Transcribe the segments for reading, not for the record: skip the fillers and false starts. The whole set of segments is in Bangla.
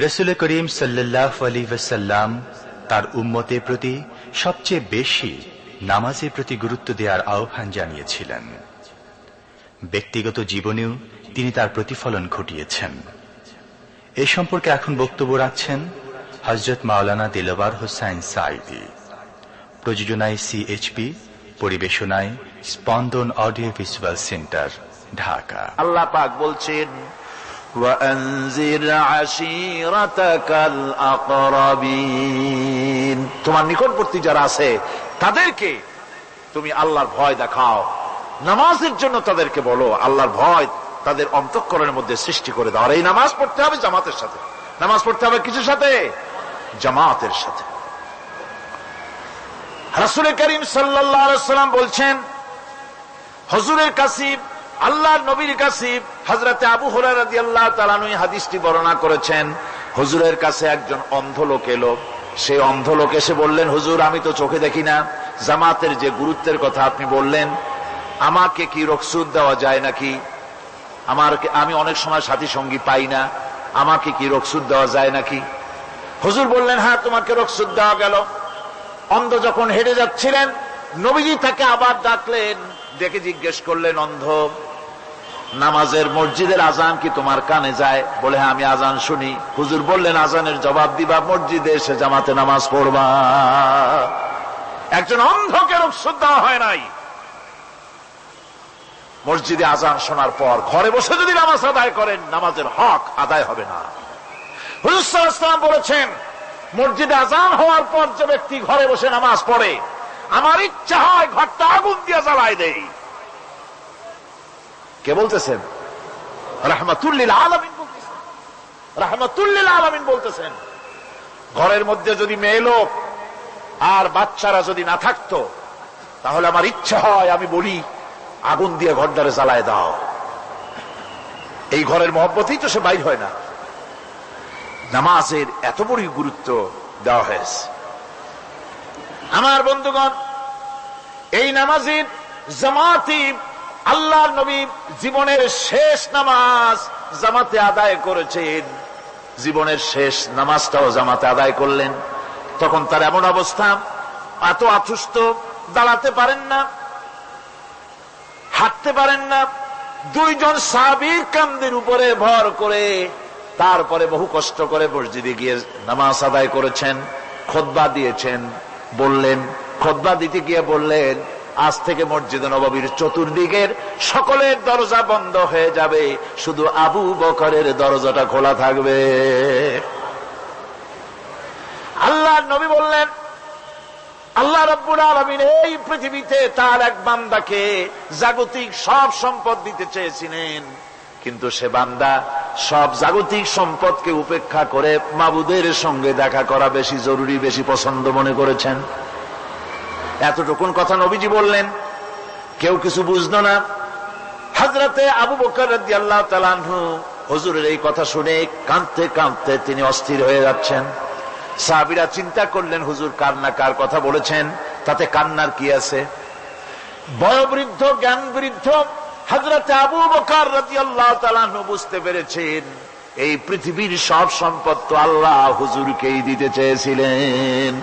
রাসূল করিম সাল্লাল্লাহু আলাইহি ওয়াসাল্লাম তার উম্মতের প্রতি সবচেয়ে বেশি নামাজের প্রতি গুরুত্ব দেওয়ার আহ্বান জানিয়েছিলেন। ব্যক্তিগত জীবনেও তিনি তার প্রতিফলন ঘটিয়েছেন। এই সম্পর্কে এখন বক্তব্য রাখছেন হযরত মাওলানা দিলওয়ার হোসাইন সাঈদী। প্রযোজনায় সিএইচপি, পরিবেশনায় স্পন্দন অডিও ভিজুয়াল সেন্টার, ঢাকা। আল্লাহ পাক বলছেন, ওয়ানজির আশীরাতাকাল আকরাবিন, তোমার নিকটবর্তী যারা আছে তাদেরকে তুমি আল্লাহর ভয় দেখাও। নামাজের জন্য তাদেরকে বলো, আল্লাহর ভয় তাদের অন্তঃকরণের মধ্যে সৃষ্টি করে দাও। আর এই নামাজ পড়তে হবে জামাতের সাথে। নামাজ পড়তে হবে কিছুর সাথে? জামাতের সাথে। রাসূল করিম সাল্লাল্লাহু আলাইহি ওয়াসাল্লাম বলছেন, হুজুরের কাছে, আল্লাহর নবীর কাছে হযরতে আবু হুরায়রা রাদিয়াল্লাহু তাআলা আনহু হাদিসটি বর্ণনা করেছেন। হুজুরের কাছে একজন অন্ধ লোক এলো। সেই অন্ধ লোক এসে বললেন, হুজুর আমি তো চোখে দেখি না, জামাতের যে গুরুত্বের কথা আপনি বললেন, আমাকে কি রুখসত দেওয়া যায় নাকি? আমি অনেক সময় সাথী সঙ্গী পাই না, আমাকে কি রুখসত দেওয়া যায় নাকি? হুজুর বললেন, হ্যাঁ তোমাকে রুখসত দেওয়া গেল। অন্ধ যখন হেঁটে যাচ্ছিলেন, নবীজি তাকে আবার ডাকলেন, ডেকে জিজ্ঞেস করলেন, অন্ধ, নামাজের মসজিদের আজান কি তোমার কানে যায়? বলে, হ্যাঁ আমি আজান শুনি। হুজুর বললেন, আজানের জবাব দিবা, মসজিদে এসে জামাতে নামাজ পড়বা। একজন অন্ধকে রুখসত দেওয়া হয় নাই। মসজিদে আজান শোনার পর ঘরে বসে যদি নামাজ আদায় করেন, নামাজের হক আদায় হবে না। হুজুর সাল্লাল্লাহু আলাইহি ওয়াসাল্লাম বলেছেন, মসজিদে আজান হওয়ার পর যে ব্যক্তি ঘরে বসে নামাজ পড়ে, আমার ইচ্ছা হয় ঘরটা আগুন দিয়ে জ্বালায় দেই। কে বলতেছেন? রাহমাতুল লিল আলামিন বলতেছেন। রাহমাতুল লিল আলামিন বলতেছেন, ঘরের মধ্যে যদি মেয়ে লোক আর বাচ্চারা যদি না থাকতো, তাহলে আমার ইচ্ছা হয় আমি বলি, আগুন দিয়ে ঘরটারে জ্বালায় দাও। এই ঘরের মহব্বতেই তো সে বাইর হয় না। নামাজের এত বড় গুরুত্ব দেওয়া হয়েছে। আমার বন্ধুগণ, এই নামাজের জামাতি, আল্লাহর নবী জীবনের শেষ নামাজ জামাতে আদায় করেছেন। জীবনের শেষ নামাজটাও জামাতে আদায় করলেন। তখন তার এমন অবস্থা, এত অসুস্থ, দাঁড়াতে পারেন না, হাঁটতে পারেন না। দুইজন সাহাবীর কাঁধের উপরে ভর করে তারপরে বহু কষ্ট করে মসজিদে গিয়ে নামাজ আদায় করেছেন। খুতবা দিয়েছেন। বললেন, খুতবা দিতে গিয়ে বললেন, আজ থেকে মসজিদে নববীর চতুর্দিকের সকলের দরজা বন্ধ হয়ে যাবে, শুধু আবু বকরের দরজাটা খোলা থাকবে। আল্লাহর নবী বললেন, আল্লাহ রাব্বুল আলামিন এই পৃথিবীতে তার এক বান্দাকে জাগতিক সব সম্পদ দিতে চেয়েছিলেন, কিন্তু সে বান্দা সব জাগতিক সম্পদকে উপেক্ষা করে মাবুদের সঙ্গে দেখা করা বেশি জরুরি, বেশি পছন্দ মনে করেছেন। এতটুকুন কথা নবীজি বললেন, কেউ কিছু বুঝলো না। হযরতে আবু বকর রাদিয়াল্লাহু তাআলা আনহু হুজুরের এই কথা শুনে কাঁদতে কাঁদতে তিনি অস্থির হয়ে যাচ্ছেন। সাহাবীরা চিন্তা করলেন, হুজুর কার না কার কথা বলেছেন, তাতে কান্নার কি আছে? বয়োবৃদ্ধ, জ্ঞান বৃদ্ধ হযরতে আবু বকর রাদিয়াল্লাহু তাআলা আনহু বুঝতে পেরেছেন, এই পৃথিবীর সব সম্পদ তো আল্লাহ হুজুরকেই দিতে চেয়েছিলেন।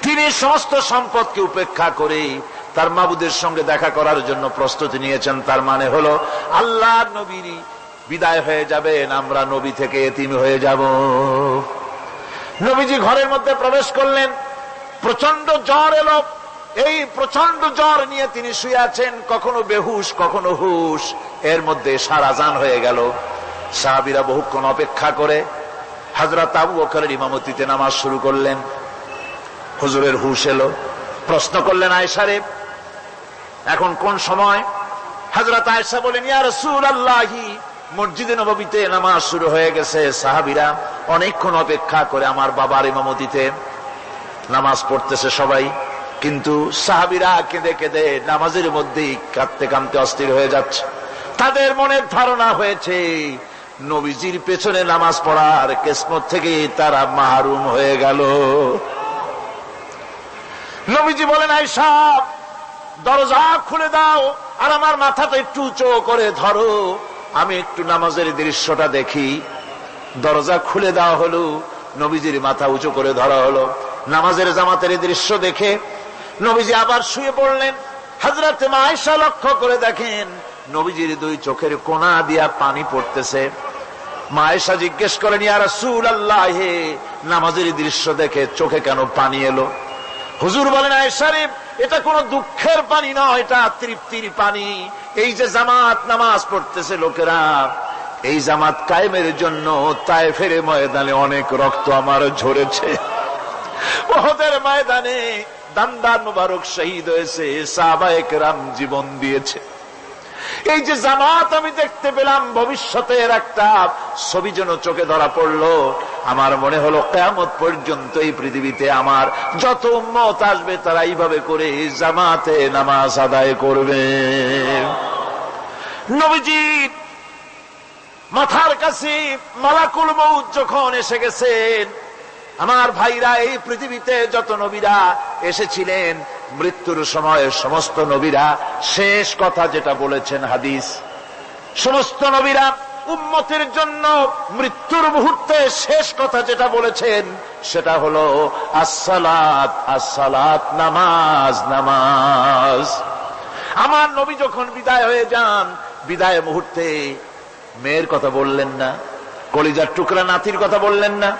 তিনি সমস্ত সম্পদকে উপেক্ষা করে তার মাবুদের সঙ্গে দেখা করার জন্য প্রস্তুতি নিয়েছেন। তার মানে হলো আল্লাহর নবীর বিদায় হয়ে যাবেন, আমরা নবী থেকে এতিম হয়ে যাব। নবীজি ঘরের মধ্যে প্রবেশ করলেন। প্রচন্ড জ্বর এলো। এই প্রচন্ড জ্বর নিয়ে তিনি শুয়ে আছেন, কখনো বেহুশ, কখনো হুশ। এর মধ্যে সারা আজান হয়ে গেল। সাহাবীরা বহুক্ষণ অপেক্ষা করে হযরত আবু বকরের ইমামতিতে নামাজ শুরু করলেন। হুজুরের হুশ এলো। প্রশ্ন করলেন, আয়েশা রে, এখন কোন সময়? হযরত আয়েশা বলেন, ইয়া রাসূলুল্লাহ, মসজিদে নববীতে নামাজ শুরু হয়ে গেছে। সাহাবীরা অনেকক্ষণ অপেক্ষা করে আমার বাবার ইমামতিতে নামাজ পড়তেছে সবাই, কিন্তু সাহাবীরা কেঁদে কেঁদে নামাজের মধ্যেই কাঁদতে কাঁদতে অস্থির হয়ে যাচ্ছে। তাদের মনের ধারণা হয়েছে নবীজির পেছনে নামাজ পড়ার কিসমত থেকে তারা মাহরুম হয়ে গেল। নবীজি বলেন, আয়েশা দরজা খুলে দাও আর আমার মাথাটা একটু উঁচু করে ধরো, আমি একটু নামাজের দৃশ্যটা দেখি। দরজা খুলে দেওয়া হলো, নবীজির মাথা উঁচু করে ধরা হলো। নামাজের জামাতের দৃশ্য দেখে নবীজি আবার শুয়ে পড়লেন। হযরত আয়েশা লক্ষ্য করে দেখেন নবীজির দুই চোখের কোনা দিয়া পানি পড়তেছে। মা আয়েশা জিজ্ঞেস করেন, ইয়া রাসূলুল্লাহ, হে নামাজের দৃশ্য দেখে চোখে কেন পানি এলো? হুজুর বলেন, আয়েশা রে, এটা কোনো দুঃখের পানি নয়, এটা তৃপ্তির পানি। এই যে জামাত নামাজ পড়তেছে লোকেরা, এই জামাত কায়েমের জন্য তায়েফের ময়দানে অনেক রক্ত আমার ঝরেছে, উহুদের ময়দানে দান্দান মুবারক শহীদ হয়েছে, সাহাবায়ে কেরাম জীবন দিয়েছে। এই যে জামাত আমি দেখতে পেলাম, ভবিষ্যতের একটা ছবি যেন চোখে ধরা পড়লো। আমার মনে হলো কিয়ামত পর্যন্ত এই পৃথিবীতে আমার যত উম্মত আসবে তারা এইভাবে করে জামাতে নামাজ আদায় করবে। নবীজি মাথার কাছে মালাকুল মউত যখন এসে গেছেন, আমার ভাইরা, এই পৃথিবীতে যত নবীরা এসেছিলেন মৃত্যুর সময় সমস্ত নবীরা শেষ কথা যেটা বলেছেন, হাদিস, সমস্ত নবীরা উম্মতের জন্য মৃত্যুর মুহূর্তে শেষ কথা যেটা বলেছেন সেটা হলো আসসালাত, আসসালাত, নামাজ, নামাজ। আমার নবী যখন বিদায় হয়ে যান, বিদায় মুহূর্তে মেয়ের কথা বললেন না, কলিজার টুকরা নাতির কথা বললেন না,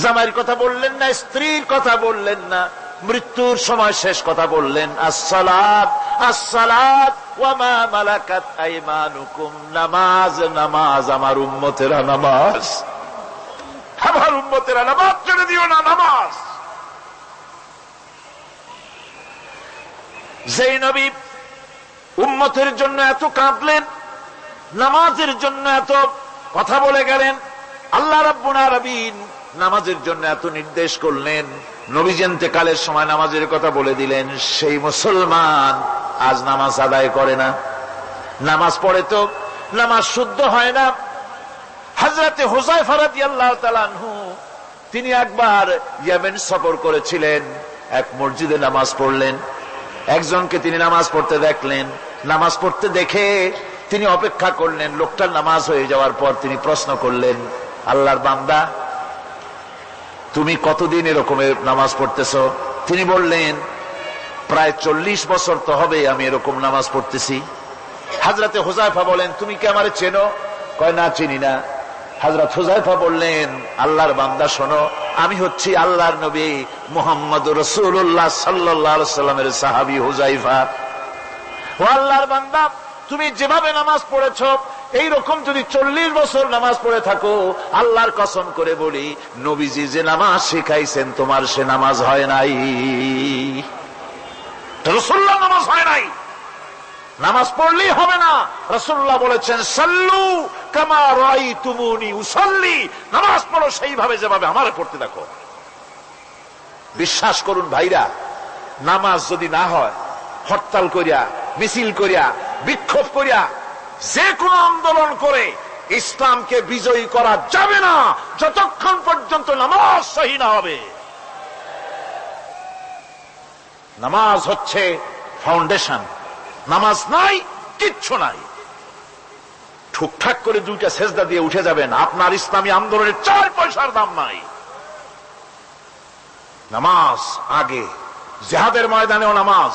জামাইয়ের কথা বললেন না, স্ত্রীর কথা বললেন না, মৃত্যুর সময় শেষ কথা বললেন আসসালাত, আসসালাত ওয়া মা মালাকাত আইমানুকুম, নামাজ, নামাজ, আমার উম্মতেরা নামাজ, আমার উম্মতেরা নামাজ ছেড়ে দিও না, নামাজ। যেই নবী উম্মতের জন্য এত কাঁদলেন, নামাজের জন্য এত কথা বলে গেলেন, আল্লাহ রাব্বুল আলামিন নামাজের জন্য এত নির্দেশ করলেন, নবীজি ইন্তেকালের সময় নামাজের কথা বলে দিলেন, সেই মুসলমান আজ নামাজ আদায় করে না, নামাজ পড়ে তো নামাজ শুদ্ধ হয় না। হযরতে হুযায়ফা রাদিয়াল্লাহু তাআলা আনহু, তিনি একবার ইয়েমেন সফর করেছিলেন, এক মসজিদে নামাজ পড়লেন, একজনকে তিনি নামাজ পড়তে দেখলেন, নামাজ পড়তে দেখে তিনি অপেক্ষা করলেন, লোকটার নামাজ হয়ে যাওয়ার পর তিনি প্রশ্ন করলেন, আল্লাহর বান্দা, তুমি কতদিন এরকমের নামাজ পড়তেছ? তিনি বললেন, প্রায় 40 বছর তো হবে আমি এরকম নামাজ পড়তেছি। হযরতে হুযায়ফা বলেন, তুমি কি আমারে চেনো? কয়, না, চিনি না। হযরত হুযায়ফা বললেন, আল্লাহর বান্দা শোনো, আমি হচ্ছি আল্লাহর নবী মুহাম্মদুর রাসূলুল্লাহ সাল্লাল্লাহু আলাইহি সাল্লামের সাহাবী হুযায়ফা। ও আল্লাহর বান্দা, তুমি যেভাবে নামাজ পড়েছো এইরকম যদি 40 বছর নামাজ পড়ে থাকো, আল্লাহর কসম করে বলি, নবীজি যে নামাজ শিখাইছেন তোমার সে নামাজ হয় নাই, রাসূলুল্লাহ নামাজ হয় নাই, নামাজ পড়লেই হবে না। রাসূলুল্লাহ বলেছেন, সাল্লু কামা রাআইতুমুনি উসাল্লি, নামাজ পড়ো সেইভাবে যেভাবে আমারে পড়তে দেখো। বিশ্বাস করুন ভাইরা, নামাজ যদি না হয়, হরতাল করিয়া, মিছিল করিয়া, বিক্ষোভ করিয়া, যে কোনো আন্দোলন করে ইসলামকে বিজয়ী করা যাবে না যতক্ষণ পর্যন্ত নামাজ সহি না হবে। নামাজ হচ্ছে ফাউন্ডেশন, নামাজ নাই কিচ্ছু নাই। ঠুকঠাক করে দুইটা সেজদা দিয়ে উঠে যাবেন, আপনার ইসলামী আন্দোলনের 4 পয়সার দাম নাই। নামাজ আগে, জিহাদের ময়দানেও নামাজ,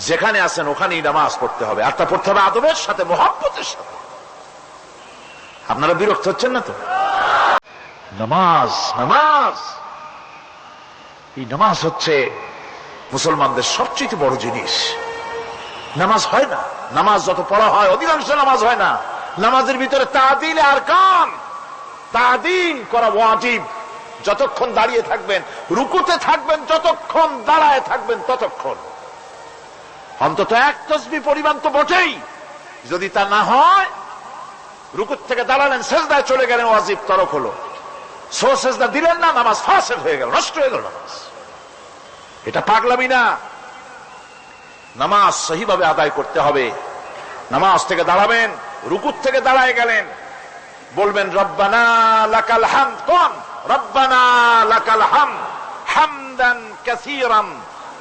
যেখানে আছেন ওখানেই নামাজ পড়তে হবে, আর তা পড়তে হবে আদবের সাথে, মুহাব্বতের সাথে। আপনারা বিরক্ত হচ্ছেন না তো? নামাজ, নামাজ, এই নামাজ হচ্ছে মুসলমানদের সবচেয়ে বড় জিনিস। নামাজ হয় না, নামাজ যত পড়া হয় অধিকাংশ নামাজ হয় না। নামাজের ভিতরে তাদিল আরকান, তাদিল করা ওয়াজিব। যতক্ষণ দাঁড়িয়ে থাকবেন, রুকুতে থাকবেন, যতক্ষণ দাঁড়ায় থাকবেন ততক্ষণ অন্তত এক তাসবিহ পরিমাণ তো বটেই। যদি তা না হয়, রুকুত থেকে দাঁড়ালেন, সেজদায় চলে গেলেন, ওয়াজিব তরক হলো, সো সেজদা দিলেন না, নামাজ ফাসেদ হয়ে গেল, নষ্ট হয়ে গেল নামাজ। এটা পাগলামি না, নামাজ সহিভাবে আদায় করতে হবে। নামাজ থেকে দাঁড়াবেন, রুকুত থেকে দাঁড়ায় গেলেন, বলবেন রব্বানা লাকাল হামদ, কোন রব্বানা লাকাল হামদ হামদান কাসীরান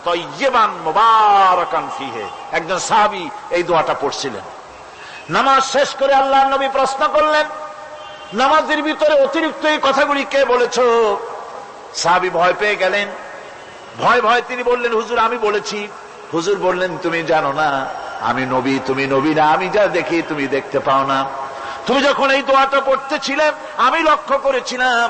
তাইয়্যিবান মুবারাকান ফীহি। একজন সাহাবী এই দোয়াটা পড়ছিলেন। নামাজ শেষ করে আল্লাহর নবী প্রশ্ন করলেন, নামাজের ভিতরে অতিরিক্ত এই কথাগুলি কে বলেছ? সাহাবী ভয় পেয়ে গেলেন। ভয় ভয় তিনি বললেন, হুজুর আমি বলেছি। হুজুর বললেন, তুমি জানো না আমি নবী, তুমি নবী না, আমি যা দেখি তুমি দেখতে পাও না। তুমি যখন এই দোয়াটা পড়তেছিলে আমি লক্ষ্য করেছিলাম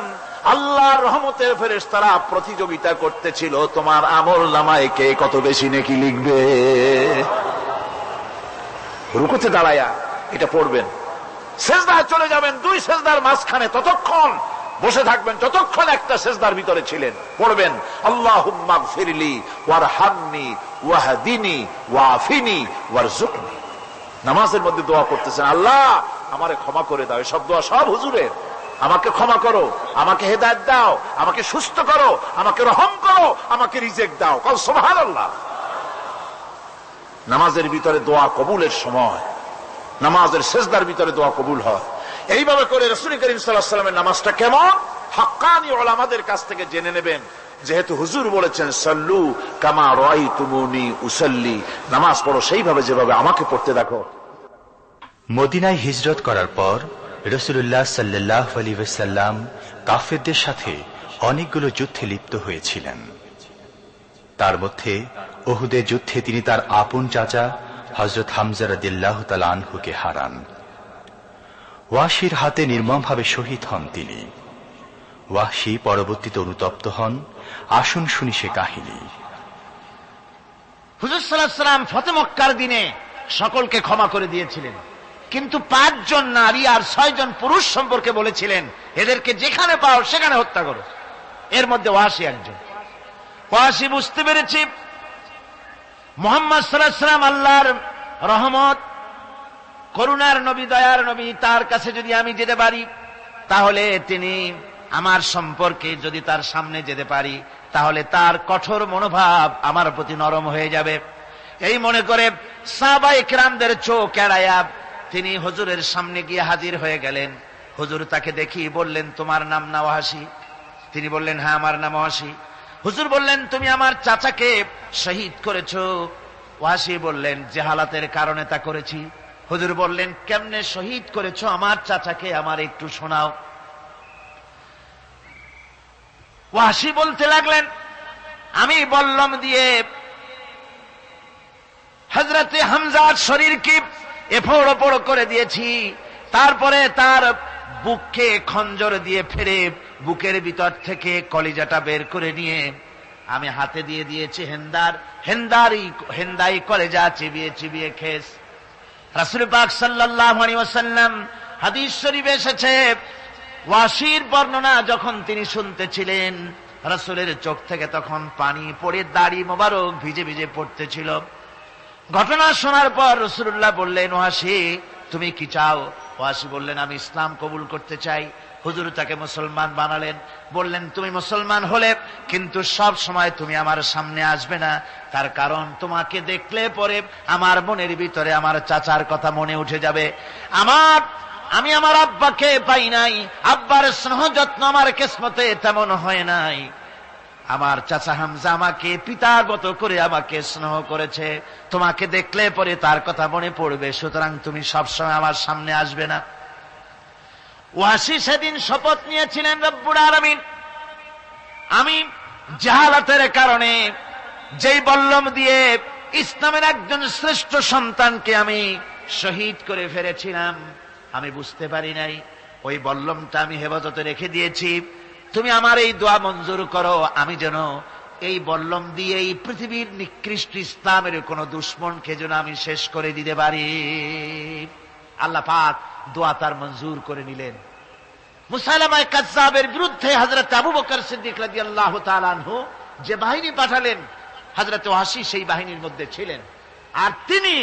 আল্লাহর রহমতের ফেরেশতারা প্রতিযোগিতা করতেছিল তোমার আমল নামায় কে কত বেশি নেকি লিখবে। রুকুতে দাঁড়ায়া এটা পড়বেন, সেজদায় চলে যাবেন, দুই সেজদার মাঝখানে ততক্ষণ বসে থাকবেন যতক্ষণ একটা সেজদার ভিতরে ছিলেন। পড়বেন আল্লাহুম্মা গফিরলি ওয়ারহামনি ওয়াহদিনি ওয়াআফিনি ওয়ারযুকনি। নামাজের মধ্যে দোয়া করতেছেন, আল্লাহ আমারে ক্ষমা করে দাও। এসব দোয়া সব হুজুরের। আমাকে ক্ষমা করো, আমাকে হেদায়েত দাও, আমাকে সুস্থ করো, আমাকে রহম করো, আমাকে রিজিক দাও। কল সুবহানাল্লাহ। নামাজের ভিতরে দোয়া কবুলের সময়, নামাজের সেজদার ভিতরে দোয়া কবুল হয়। এইভাবে করে রাসূল করিম সাল্লাল্লাহু আলাইহি ওয়াসাল্লামের নামাজটা কেমন হাক্কানি উলামাদের কাছ থেকে জেনে নেবেন। যেহেতু হুজুর বলেছেন সাল্লু কামা রাআইতুমুনি উসাল্লি, নামাজ পড়ো সেইভাবে যেভাবে আমাকে পড়তে দেখো। মদিনায় হিজরত করার পর রাসূলুল্লাহ সাল্লাল্লাহু আলাইহি ওয়াসাল্লাম কাফেরদের সাথে অনেকগুলো যুদ্ধে লিপ্ত হয়েছিলেন। তার মধ্যে উহুদের যুদ্ধে তিনি তার আপন চাচা হযরত হামজা রাদিয়াল্লাহু তাআলা আনহুকে হারান। ওয়াহশীর হাতে নির্মমভাবে শহীদ হন তিনি। ওয়াহশী পরবর্তীতে অনুতপ্ত হন। আসুন শুনি সে কাহিনী। হুজুর সাল্লাল্লাহু আলাইহি ওয়াসাল্লাম ফতে মক্কার দিনে সকলকে ক্ষমা করে দিয়েছিলেন, কিন্তু 5 জন নারী আর 6 জন পুরুষ সম্পর্কে বলেছিলেন এদেরকে যেখানে পাও সেখানে হত্যা করো। এর মধ্যে ওয়াহশী একজন। ওয়াহশী বুঝতে পেরেছি মুহাম্মদ সাল্লাল্লাহু আলাইহি ওয়াসাল্লাম আল্লাহর রহমত, করুণার নবী, দয়ার নবী, তার কাছে যদি আমি যেতে পারি তাহলে তিনি আমার সম্পর্কে যদি তার সামনে যেতে পারি তাহলে তার কঠোর মনোভাব আমার প্রতি নরম হয়ে যাবে। এই মনে করে সাহাবায়ে কেরামদের চোখ এড়ায়া তিনি হুজুরের সামনে গিয়ে হাজির হয়ে গেলেন। হুজুর তাকে দেখি বললেন, তোমার নাম না ওয়াহশী? তিনি বললেন, হ্যাঁ আমার নাম ওয়াহশী। হুজুর বললেন, তুমি আমার চাচাকে শহীদ করেছো? ওয়াহশী বললেন, জাহালাতের কারণে তা করেছি। হুজুর বললেন, কেমনে শহীদ করেছো আমার চাচাকে, আমার একটু শোনাও। ওয়াহশী বলতে লাগলেন, আমি বল্লম দিয়ে হযরতে হামজার শরীরকে এফোড় ওপড় করে দিয়েছি, তারপরে তার বুককে খঞ্জর দিয়ে ফেরে বুকের ভিতর থেকে কলিজাটা বের করে নিয়ে আমি হাতে দিয়ে দিয়েছি হেন্দাই কলেজা চিবিয়ে চিবিয়ে খেস। রাসূল পাক সাল্লাল্লাহু আলাইহি ওয়াসাল্লাম হাদিস শরীফে এসেছে, ওয়াহশীর বর্ণনা যখন তিনি শুনতেছিলেন রাসূলের চোখ থেকে তখন পানি পড়ে দাড়ি মোবারক ভিজে ভিজে পড়তেছিল। ঘটনা শোনার পর রাসূলুল্লাহ বললেন, ওয়াহশী তুমি কি চাও? ওয়াহশী বললেন, আমি ইসলাম কবুল করতে চাই। হুজুর তাকে মুসলমান বানালেন। বললেন, তুমি মুসলমান হলে কিন্তু সব সময় তুমি আমার সামনে আসবে না, তার কারণ তোমাকে দেখলে পরে আমার মনের ভিতরে আমার চাচার কথা মনে উঠে যাবে। আমি আমার আব্বাকে পাই নাই, আব্বার স্নেহ যত্ন আমার কিসমতে তেমন হয় নাই। আমার চাচা হামজা আমাকে পিতার মতো করে আমাকে স্নেহ করেছে, তোমাকে দেখলে পরে তার কথা মনে পড়বে, সুতরাং তুমি সবসময় আমার সামনে আসবে না। ওয়াহশী সেদিন শপথ নিয়েছিলেন, রব্বুল আলামিন আমি জাহালাতের কারণে যেই বল্লম দিয়ে ইসলামের একজন শ্রেষ্ঠ সন্তানকে আমি শহীদ করে ফেলেছিলাম, আমি বুঝতে পারি নাই, ওই বল্লমটা আমি হেফাজতে রেখে দিয়েছি। তুমি আমার এই দোয়া মঞ্জুর করো, আমি যেন এই বল্লম দিয়ে এই পৃথিবীর নিকৃষ্ট ইসলামের কোন দুশমনকে যেন আমি শেষ করে দিতে পারি। আল্লাহ পাক দোয়া তার মঞ্জুর করে নিলেন। মুসাইলামা কাযযাবের বিরুদ্ধে হযরত আবু বকর সিদ্দিক রাদিয়াল্লাহু তাআলা আনহু যে বাহিনী পাঠালেন, হযরত ওয়াহশী সেই বাহিনীর মধ্যে ছিলেন। আর তিনি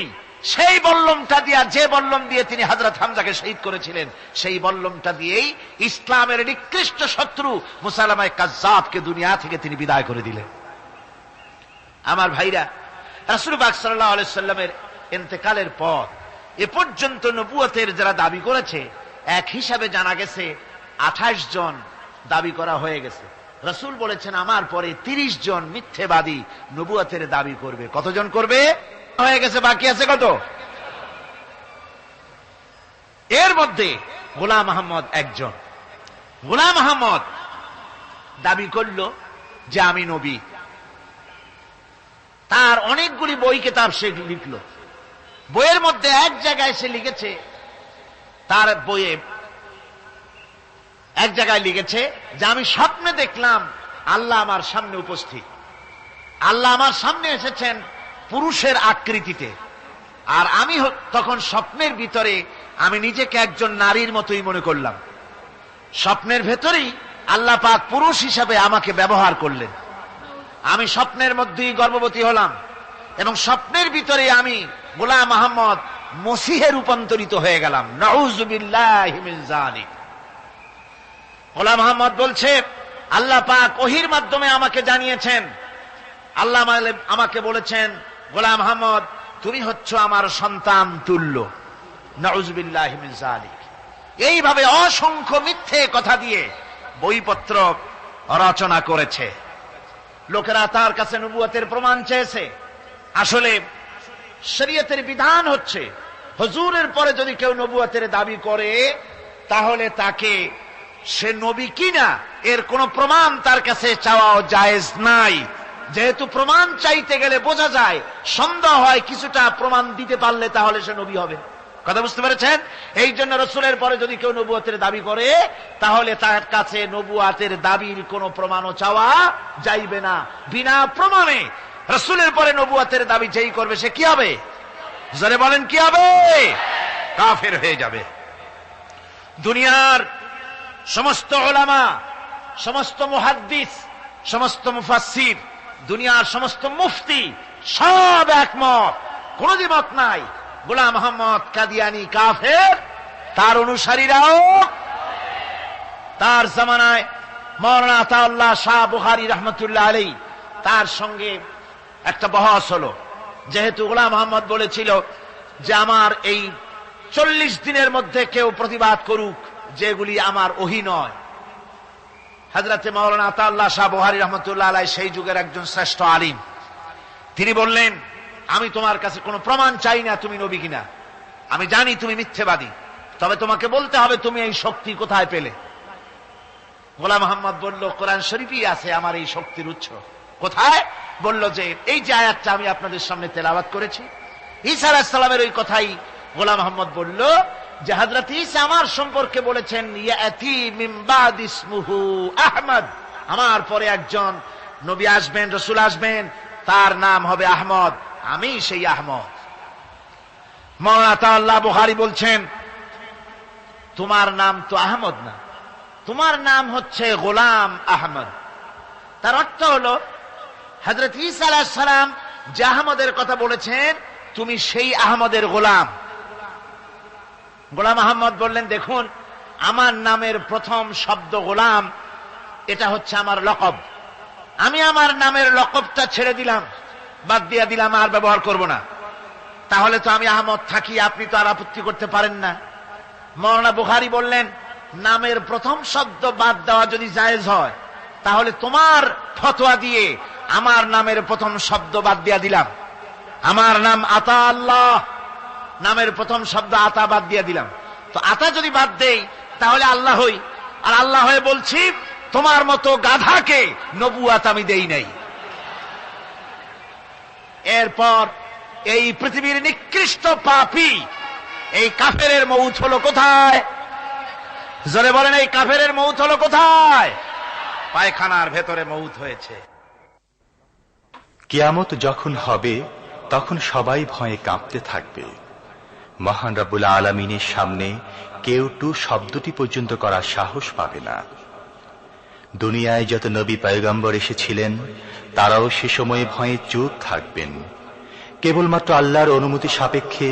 সেই বল্লমটা দিয়া, যে বল্লম দিয়ে তিনি হযরত হামজাকে শহীদ করেছিলেন, সেই বল্লমটা দিয়েই ইসলামের নিকৃষ্ট শত্রু মুসাইলামা কাযযাবকে দুনিয়া থেকে তিনি বিদায় করে দিলেন। আমার ভাইরা, রাসূল পাক সাল্লাল্লাহু আলাইহি সাল্লামের ইন্তেকালের পর এ পর্যন্ত নবুয়তের যারা দাবি করেছে, এক হিসাবে জানা গেছে 28 জন দাবি করা হয়ে গেছে। রাসূল বলেছেন আমার পরে 30 জন মিথ্যেবাদী নবুয়তের দাবি করবে। কতজন করবে? হয়ে গেছে, বাকি আছে কত? এর মধ্যে গোলাম আহমদ একজন। গোলাম আহমদ দাবি করল যে আমি নবী। তার অনেকগুলি বই কিতাব সে লিখল। বইয়ের মধ্যে এক জায়গায় সে লিখেছে, তার বইয়ে এক জায়গায় লিখেছে যে আমি স্বপ্নে দেখলাম আল্লাহ আমার সামনে উপস্থিত। আল্লাহ আমার সামনে এসেছেন পুরুষের আকৃতিতে, আর আমি তখন স্বপ্নের ভিতরে আমি নিজেকে একজন নারীর মতোই মনে করলাম। স্বপ্নের ভেতরেই আল্লাহ পাক পুরুষ হিসাবে আমাকে ব্যবহার করলেন। আমি স্বপ্নের মধ্যেই গর্ভবতী হলাম এবং স্বপ্নের ভিতরে আমি গোলাম আহমদ মসিহে রূপান্তরিত হয়ে গেলাম। নাউযুবিল্লাহি মিন যালিক। গোলাম আহমদ বলছে, আল্লাহ পাক ওহীর মাধ্যমে আমাকে জানিয়েছেন, আল্লাহ আমাকে বলেছেন, গোলাম আহমদ তুমি হচ্ছ আমার সন্তান তুল্য। নাউযুবিল্লাহি মিন যালিক। এইভাবে অসংখ্য মিথ্যে কথা দিয়ে বইপত্র রচনা করেছে। লোকেরা তার কাছে নবুয়তের প্রমাণ চেয়েছে। আসলে শরীয়তের বিধান হচ্ছে হুজুরের পরে যদি কেউ নবুয়তের দাবি করে তাহলে তাকে সে নবী কিনা এর কোন প্রমাণ তার কাছে চাওয়াও জায়েজ নাই। যেহেতু প্রমাণ চাইতে গেলে বোঝা যায়, সন্দেহ হয় কিছুটা প্রমাণ দিতে পারলে তাহলে সে নবী হবে। কথা বুঝতে পেরেছেন? এই জন্য রাসূলের পরে যদি কেউ নবুয়তের দাবি করে তাহলে তার কাছে নবুয়তের দাবির কোনো প্রমাণও চাওয়া যাইবে না। বিনা প্রমাণে রাসূলের পরে নবুয়তের দাবি যেই করবে সে কি হবে? জোরে বলেন কি হবে? কাফের হয়ে যাবে। দুনিয়ার সমস্ত উলামা, সমস্ত মুহাদ্দিস, সমস্ত মুফাসসির, দুনিয়ার সমস্ত মুফতি সব একমত, কোন দ্বিমত নাই, গোলাম আহমদ কাদিয়ানী কাফের, তার অনুসারীরাও। তার জামানায় মাওলানা আতাউল্লাহ শাহ বুখারী রাহমাতুল্লাহ আলাইহি তার সঙ্গে একটা বহস হলো। যেহেতু গোলাম আহমদ বলেছিল যে আমার এই 40 দিনের মধ্যে কেউ প্রতিবাদ করুক যেগুলি আমার ওহী নয়। হযরতে মাওলানা আতাউল্লাহ শাহ বুখারী রাহমাতুল্লাহ আলাইহি সেই যুগের একজন শ্রেষ্ঠ আলিম। তিনি বললেন, আমি তোমার কাছে কোনো প্রমাণ চাই না তুমি নবী কিনা। আমি জানি তুমি মিথ্যেবাদী, তবে তোমাকে বলতে হবে তুমি এই শক্তি কোথায় পেলে। গোলাম আহমদ বলল, কোরআন শরীফই আছে আমার এই শক্তির উৎস। কোথায়? বলল যে এই যে আয়াতটা আমি আপনাদের সামনে তেলাওয়াত করেছি, ঈসা আলাইহিস সালামের ওই কথাই গোলাম আহমদ বলল যে হযরত ঈসা আমার সম্পর্কে বলেছেন, ইয়াতি মিন বাদ ইসমুহু আহমদ, আমার পরে একজন নবী আসবেন, রাসূল আসবেন, তার নাম হবে আহমদ, আমি সেই আহমদ। মাওলানা আতাউল্লাহ বুখারী বলছেন, তোমার নাম তো আহমদ না, তোমার নাম হচ্ছে গোলাম আহমদ। তার অর্থ হলো হযরত ঈসা আলাইহিস সালাম যে আহমদের কথা বলেছেন তুমি সেই আহমদের গোলাম। গোলাম আহমদ বললেন, দেখুন আমার নামের প্রথম শব্দ গোলাম, এটা হচ্ছে আমার লকব। আমি আমার নামের লকবটা ছেড়ে দিলাম, বাদ দিয়ে দিলাম, আর ব্যবহার করব না। তাহলে তো আমি আহমদ থাকি, আপনি তো আর আপত্তি করতে পারেন না। মাওলানা বুখারী বললেন, নামের প্রথম শব্দ বাদ দেওয়া যদি জায়েজ হয় তাহলে তোমার ফতোয়া দিয়ে আমার নামের প্রথম শব্দ বাদ দিয়ে দিলাম। আমার নাম আতা আল্লাহ, নামের প্রথম শব্দ আতা বাদ দিয়ে দিলাম। তো আতা যদি বাদ দেই তাহলে আল্লাহ হই, আর আল্লাহ হয়ে বলছি তোমার মতো গাধাকে নবুয়ত আমি দেই নাই। এরপর এই পৃথিবীর নিকৃষ্ট পাপী এই কাফেরের মউত হলো কোথায়? জোরে বলেন, এই কাফেরের মউত হলো কোথায়? পায়খানার ভেতরে মউত হয়েছে। কিয়ামত যখন হবে তখন সবাই ভয়ে কাঁপতে থাকবে। মহান রব্বুল আলামিনের সামনে কেউ টু শব্দটি পর্যন্ত করার সাহস পাবে না। দুনিয়ায় যত নবী পয়গম্বর এসেছিলেন তারাও সে সময়ে ভয়ে চুপ থাকবেন। কেবলমাত্র আল্লাহর অনুমতি সাপেক্ষে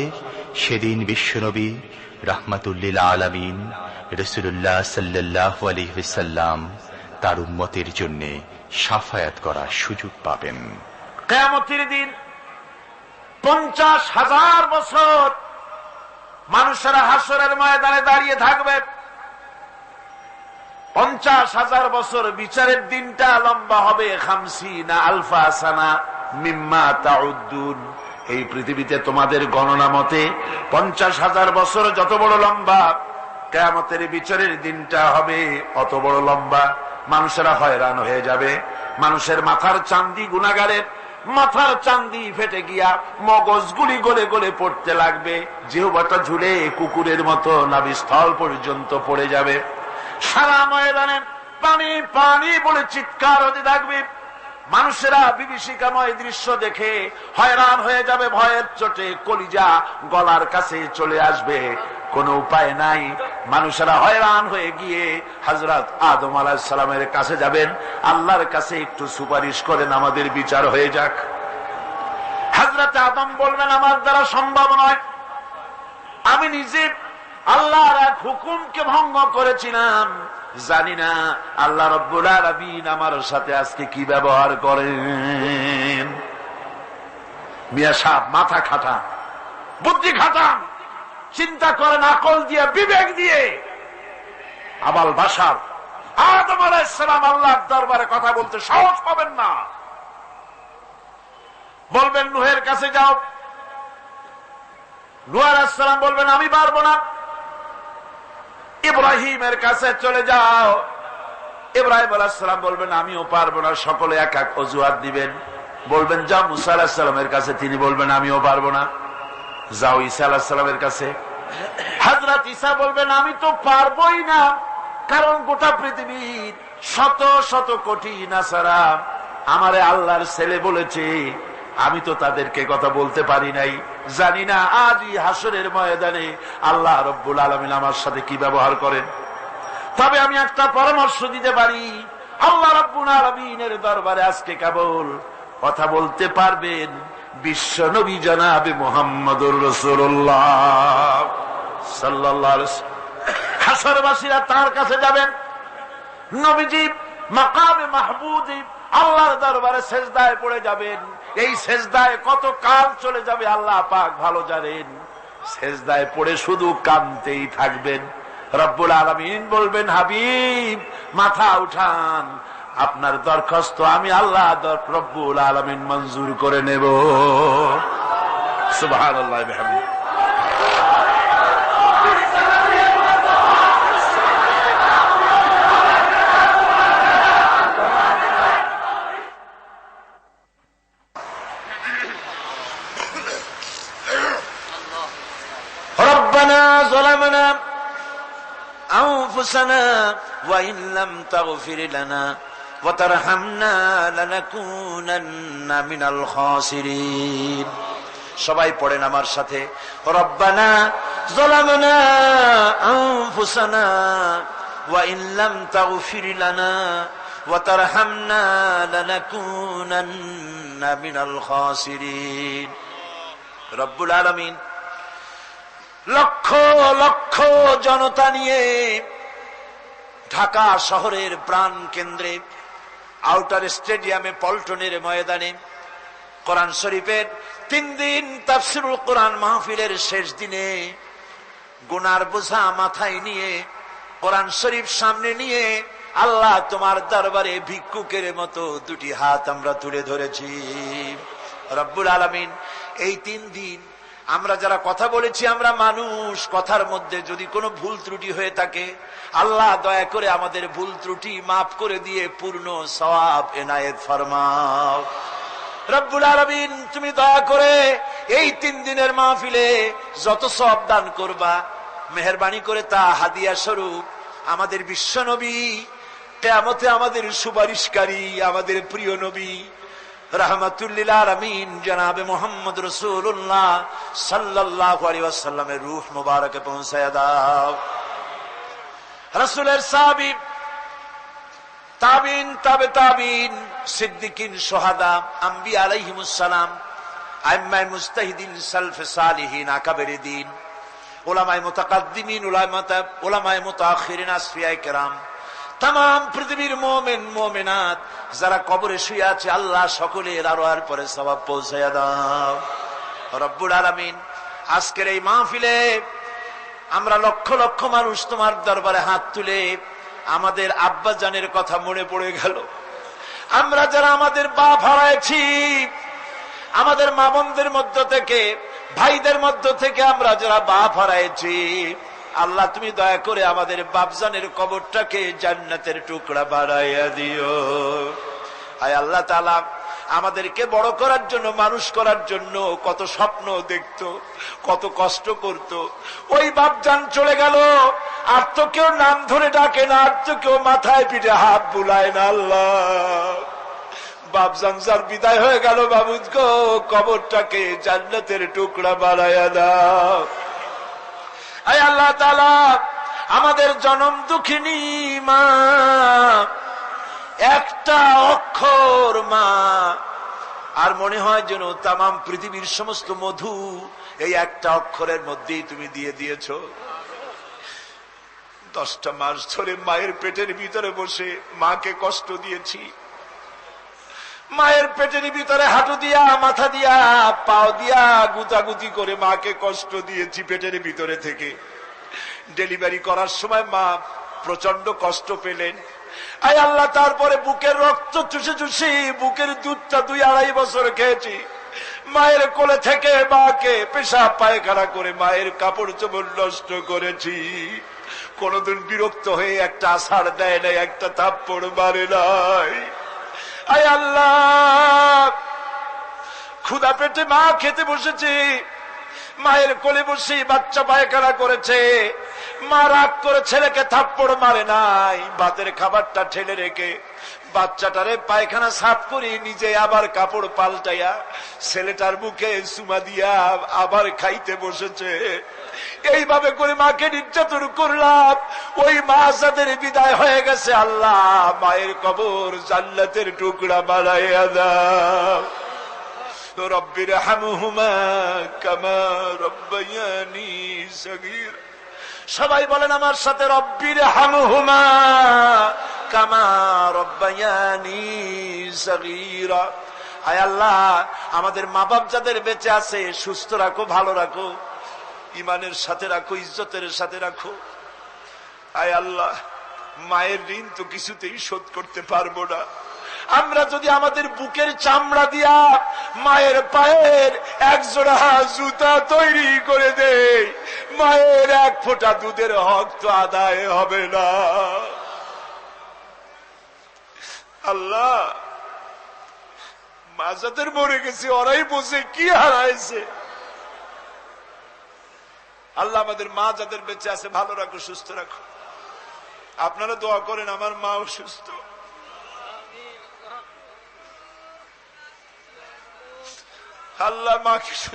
সেদিন বিশ্বনবী রাহমাতুল আলামিন রাসূলুল্লাহ সাল্লাল্লাহু আলাইহি ওয়াসাল্লাম তার উম্মতের জন্য শাফায়াত করার সুযোগ পাবেন। কিয়ামতের দিন 50,000 বছর মানুষেরা হাসরের ময়দানে দাঁড়িয়ে থাকবে। 50,000 বছর বিচারের দিনটা লম্বা হবে 50 আলফা সানা মিম্মা তাউদ্দুন, এই পৃথিবীতে তোমাদের গণনা মতে 50,000 বছর যত বড় লম্বা, কিয়ামতের বিচারের দিনটা হবে অত বড় লম্বা। মানুষেরা হয়রান হয়ে যাবে। মানুষের মাথার চান্দি, গুনাহগারের মাথার চান্দি ফেটে গিয়া মগজগুলি গলে গলে পড়তে লাগবে। জিহ্বাটা ঝুলে কুকুরের মতো নাভিস্থল পর্যন্ত পড়ে যাবে। সারা ময়দানে পানি পানি বলে চিৎকার হতে থাকবে। মানুষেরা বিভীষিকাময় দৃশ্য দেখে হয়রান হয়ে যাবে। ভয়ের চোটে কলিজা গলার কাছে চলে আসবে। কোনো উপায় নাই। মানুষেরা হয়রান হয়ে গিয়ে হযরত আদম আলাইহিস সালামের কাছে যাবেন, আল্লাহর কাছে একটু সুপারিশ করেন আমাদের বিচার হয়ে যাক। হযরত আদম বলবেন আমার দ্বারা সম্ভব নয়। আমি নিজে আল্লাহর এক হুকুমকে ভঙ্গ করেছিলাম, জানি না আল্লাহ রাব্বুল আলামিন আমার সাথে আজকে কি ব্যবহার করেন। মিয়া সাহেব মাথা খাটান, বুদ্ধি খাটান, চিন্তা করেন আকল দিয়ে, বিবেক দিয়ে। আবাল বাশার আদম আলাইহিস সালাম আল্লাহর দরবারে কথা বলতে সাহস পাবেন না। বলবেন নূহের কাছে যাও। নূহ আলাইহিস সালাম বলবেন আমি পারবো না। ইব্রাহিমের কাছে চলে যাও। ইব্রাহিম আলাইহিস সালাম বলবেন আমিও পারবো না। সকলে এক এক অজুহাত দিবেন। বলবেন যাও মুসা আলাইহিস সালামের কাছে, তিনি বলবেন আমিও পারবো না। যাও ঈসা আলাইহিস সালামের কাছে। হযরত ঈসা বলবেন আমি তো পারবোই না, কারণ গোটা পৃথিবীর শত শত কোটি নাসারা আমারে আল্লাহর ছেলে বলেছে, আমি তো তাদেরকে কথা বলতে পারি নাই। জানি না আজই হাসরের ময়দানে আল্লাহ রব্বুল আলামিন আমার সাথে কি ব্যবহার করেন। তবে আমি একটা পরামর্শ দিতে পারি, আল্লাহ রব্বুল আলামিনের দরবারে আজকে কেবল কথা বলতে পারবেন বিশ্ব নবী জনাবে মুহাম্মদুর রাসূলুল্লাহ সাল্লাল্লাহু আলাইহি ওয়াসাল্লাম। হাসরবাসীরা তার কাছে যাবেন। নবীজি মাকামে মাহমুদে আল্লাহর দরবারে সেজদায় পড়ে যাবেন। এই সেজদায় কত কাল চলে যাবে আল্লাহ পাক ভালো জানেন। সেজদায় পড়ে শুধু কাঁদতেই থাকবেন। রব্বুল আলামিন বলবেন হাবিব মাথা উঠান, আপনার দরখাস্ত আমি আল্লাহ রব্বুল আলামিন মঞ্জুর করে নেব। সুবহানাল্লাহ ওয়া বিহামদিহি। ربنا ظلمنا أنفسنا وإن لم تغفر لنا وترحمنا لنكونن من الخاسرين। সবাই পড়েন আমার সাথে, রব্বানা যালামনা আনফুসানা ওয়া ইন লাম তাগফির লানা ওয়া তারহামনা লানাকুনান্না মিনাল খাসিরিন। রব্বুল আলামিন লক্ষ লক্ষ জনতা নিয়ে ঢাকা শহরের প্রাণ কেন্দ্রে আউটার স্টেডিয়ামে পল্টনের ময়দানে কোরআন শরীফের 3 দিন তাফসীরুল কোরআন মাহফিলের শেষ দিনে গুনার বোঝা মাথায় নিয়ে কোরআন শরীফ সামনে নিয়ে আল্লাহ তোমার দরবারে ভিক্ষুকের মতো দুটি হাত আমরা তুলে ধরেছি। রব্বুল আলামিন এই 3 দিন আমরা যারা কথা বলেছি, আমরা মানুষ, কথার মধ্যে যদি কোনো ভুল ত্রুটি হয়ে থাকে আল্লাহ দয়া করে আমাদের ভুল ত্রুটি মাফ করে দিয়ে পূর্ণ সওয়াব এনায়েত ফরমাও। রব্বুল আলামিন তুমি দয়া করে এই 3 দিনের মাহফিলে যত সওয়াব দান করবা মেহেরবানি করে তা হাদিয়া স্বরূপ আমাদের বিশ্ব নবী, কিয়ামতে আমাদের সুপারিশকারী, আমাদের প্রিয় নবী রাহমাতুল্লিল আলামিন জনাবে মুহাম্মদ রাসূলুল্লাহ সাল্লাল্লাহু আলাইহি ওয়াসাল্লামের রূহ মুবারকে পৌঁছায়া দাও। রাসূলের সাহাবী, তাবিন, তাবে তাবিন, সিদ্দিকিন, শুহাদা, আম্বিয়া আলাইহিমুস সালাম, আইম্মায়ে মুজতাহিদিন, সালফে সালিহিন, আকাবেরে দ্বীন, উলামায়ে মুতাকাদ্দিমিন, উলামায়ে মুতাআখিরিন, আসফিয়ায়ে কেরাম, তাম পৃথিবীর মুমিন মুমিনাত যারা কবরে শুয়ে আছে আল্লাহ সকলের আরোহার পরে সওয়াব পৌঁছায়া দাও। রব্বুল আলামিন আজকের এই মাহফিলে আমরা লক্ষ লক্ষ মানুষ তোমার দরবারে হাত তুলে আমাদের আব্বা জানের কথা মনে পড়ে গেল। আমরা যারা আমাদের বাপ হারাইছি, আমাদের মা বোনদের মধ্য থেকে, ভাইদের মধ্য থেকে আমরা যারা বাপ হারাইছি, আল্লাহ তুমি দয়া করে আমাদের বাপজানের কবরটাকে জান্নাতের টুকরা বানাইয়া দিও। আয় আল্লাহ তাআলা, আমাদেরকে বড় করার জন্য, মানুষ করার জন্য কত স্বপ্ন দেখতো, কত কষ্ট করত। ওই বাপজান চলে গেল, আর তো কেউ নাম ধরে ডাকে না, আর তো কেউ মাথায় পিঠে হাত বুলায় না। আল্লাহ, বাপজান যার বিদায় হয়ে গেল, বাবুজ গো, কবরটাকে জান্নাতের টুকরা বানাইয়া দাও। আয় আল্লাহ তাআলা, আমাদের জনম দুঃখিনী মা, একটা অক্ষর মা, আর মনে হয় যেন তামাম পৃথিবীর সমস্ত মধু এই একটা অক্ষরের মধ্যেই তুমি দিয়ে দিয়েছ। 10টা মাস ধরে মায়ের পেটের ভিতরে বসে মাকে কষ্ট দিয়েছি। মায়ের পেটের ভিতরে হাঁটু দিয়া, মাথা দিয়া, পাও দিয়া গুতাগুতি করে মাকে কষ্ট দিয়েছি পেটের ভিতরে থেকে। ডেলিভারি করার সময় মা প্রচন্ড কষ্ট পেলেন। আয় আল্লাহ, তারপরে বুকের রক্ত চুষে চুষে বুকের দুধটা 2-2.5 বছর খেয়েছি। মায়ের কোলে থেকে মাকে পেশাব পায়খানা করে মায়ের কাপড় চোপড় নষ্ট করেছি। কোনদিন বিরক্ত হয়ে একটা আছাড় দেয় নাই, একটা থাপ্পড় মারে নাই। আয় আল্লাহ, ক্ষুধা পেটে মা খেতে বসেছে, মায়ের কোলে বসে বাচ্চা পায়খানা করেছে। মা রাগ করে ছেলেকে থাপ্পড় মারে নাই, ভাতের খাবারটা ঠেলে রেখে বাচ্চাটারে পায়খানা সাফ করে নিজে আবার কাপড় পাল্টাইয়া ছেলেটার মুখে চুমা দিয়া আবার খাইতে বসেছে। এইভাবে করে মাকে নির্যাতন করলাম। ওই মা যাদের বিদায় হয়ে গেছে, আল্লাহ মায়ের কবর জান্নাতের টুকরা বানাইয়া দাও। রব্বির হামহুমা কামা রব্বায়ানি সগীর। সবাই বলেন আমার সাথে, রব্বির হামহুমা কামা রব্বায়ানি সগীরা। আয় আল্লাহ, আমাদের মা বাপ যাদের বেঁচে আছে সুস্থ রাখো, ভালো রাখো, ইমানের সাথে রাখো, ইজ্জতের সাথে রাখো। আয় আল্লাহ, মায়ের ঋণ তো কিছুতেই শোধ করতে পারবো না। আমরা যদি আমাদের বুকের চামড়া দিয়া মায়ের পায়ের 1 জোড়া জুতা তৈরি করে দেই, মায়ের 1 ফোঁটা দুধের হক তো আদায় হবে না। আল্লাহ, মা যাদের মরে গেছে ওরাই বসে কি হারাইছে। আল্লাহ আমাদের মা যাদের বেঁচে আছে ভালো রাখো, সুস্থ রাখো। আপনারা দোয়া করেন আমার মাও সুস্থ। আল্লাহ মাকে সুস্থ